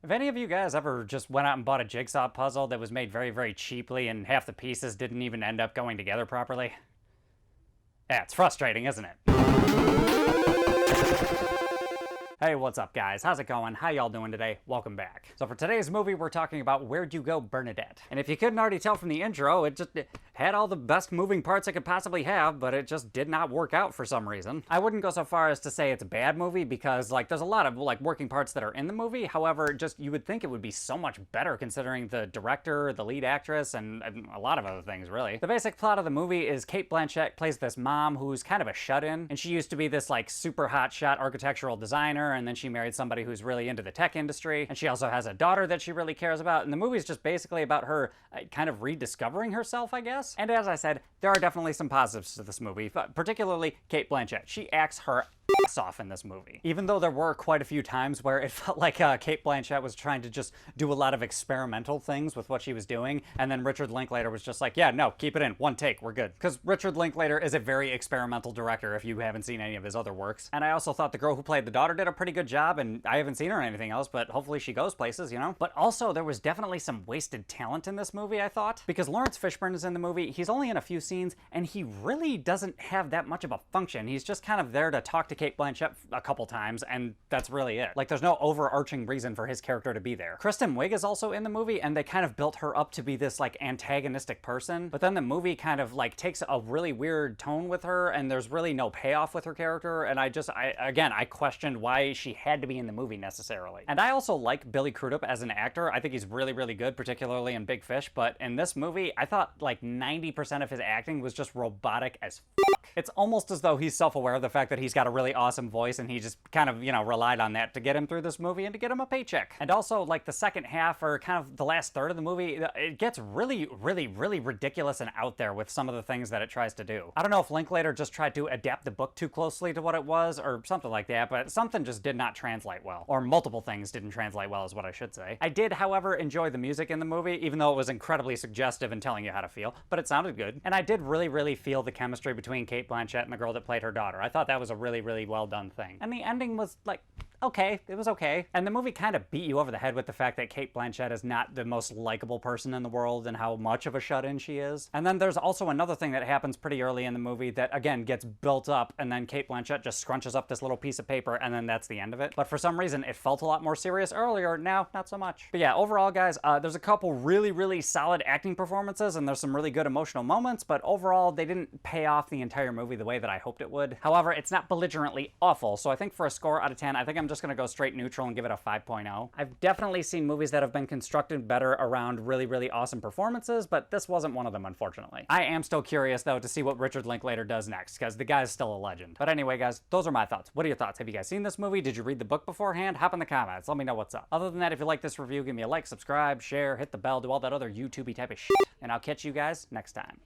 Have any of you guys ever just went out and bought a jigsaw puzzle that was made very, very cheaply and half the pieces didn't even end up going together properly? Yeah, it's frustrating, isn't it? Hey, what's up, guys? How's it going? How y'all doing today? Welcome back. So for today's movie, we're talking about Where'd You Go, Bernadette? And if you couldn't already tell from the intro, it had all the best moving parts it could possibly have, but it just did not work out for some reason. I wouldn't go so far as to say it's a bad movie because, there's a lot of, working parts that are in the movie. However, you would think it would be so much better considering the director, the lead actress, and a lot of other things, really. The basic plot of the movie is Cate Blanchett plays this mom who's kind of a shut-in, and she used to be this, super hotshot architectural designer, and then she married somebody who's really into the tech industry, and she also has a daughter that she really cares about, and the movie's just basically about her kind of rediscovering herself, I guess. And as I said, there are definitely some positives to this movie, but particularly Cate Blanchett. She acts her ass off in this movie. Even though there were quite a few times where it felt like Cate Blanchett was trying to just do a lot of experimental things with what she was doing, and then Richard Linklater was just like, yeah, no, keep it in, one take, we're good. Because Richard Linklater is a very experimental director if you haven't seen any of his other works. And I also thought the girl who played the daughter did a pretty good job, and I haven't seen her in anything else, but hopefully she goes places, you know? But also, there was definitely some wasted talent in this movie, I thought. Because Lawrence Fishburne is in the movie, he's only in a few scenes, and he really doesn't have that much of a function. He's just kind of there to talk to Cate Blanchett a couple times, and that's really it. There's no overarching reason for his character to be there. Kristen Wiig is also in the movie, and they kind of built her up to be this, antagonistic person, but then the movie kind of, takes a really weird tone with her, and there's really no payoff with her character, and I questioned why she had to be in the movie necessarily. And I also like Billy Crudup as an actor. I think he's really, really good, particularly in Big Fish, but in this movie, I thought 90% of his acting was just robotic as fuck. It's almost as though he's self-aware of the fact that he's got a really awesome voice, and he just kind of, relied on that to get him through this movie and to get him a paycheck. And also, the second half, or kind of the last third of the movie, it gets really, really, really ridiculous and out there with some of the things that it tries to do. I don't know if Linklater just tried to adapt the book too closely to what it was, or something like that, but something just did not translate well. Or multiple things didn't translate well is what I should say. I did, however, enjoy the music in the movie, even though it was incredibly suggestive and telling you how to feel, but it sounded good. And I did really, really feel the chemistry between Cate Blanchett and the girl that played her daughter. I thought that was a really, really well done thing. And the ending was, okay, it was okay. And the movie kind of beat you over the head with the fact that Cate Blanchett is not the most likable person in the world and how much of a shut-in she is. And then there's also another thing that happens pretty early in the movie that, again, gets built up, and then Cate Blanchett just scrunches up this little piece of paper, and then that's the end of it. But for some reason, it felt a lot more serious earlier. Now, not so much. But yeah, overall, guys, there's a couple really, really solid acting performances, and there's some really good emotional moments, but overall, they didn't pay off the entire movie the way that I hoped it would. However, it's not belligerently awful, so I think for a score out of 10, I think I'm just gonna go straight neutral and give it a 5.0. I've definitely seen movies that have been constructed better around really, really awesome performances, but this wasn't one of them, unfortunately. I am still curious, though, to see what Richard Linklater does next, because the guy's still a legend. But anyway, guys, those are my thoughts. What are your thoughts? Have you guys seen this movie? Did you read the book beforehand? Hop in the comments. Let me know what's up. Other than that, if you like this review, give me a like, subscribe, share, hit the bell, do all that other YouTubey type of shit, and I'll catch you guys next time.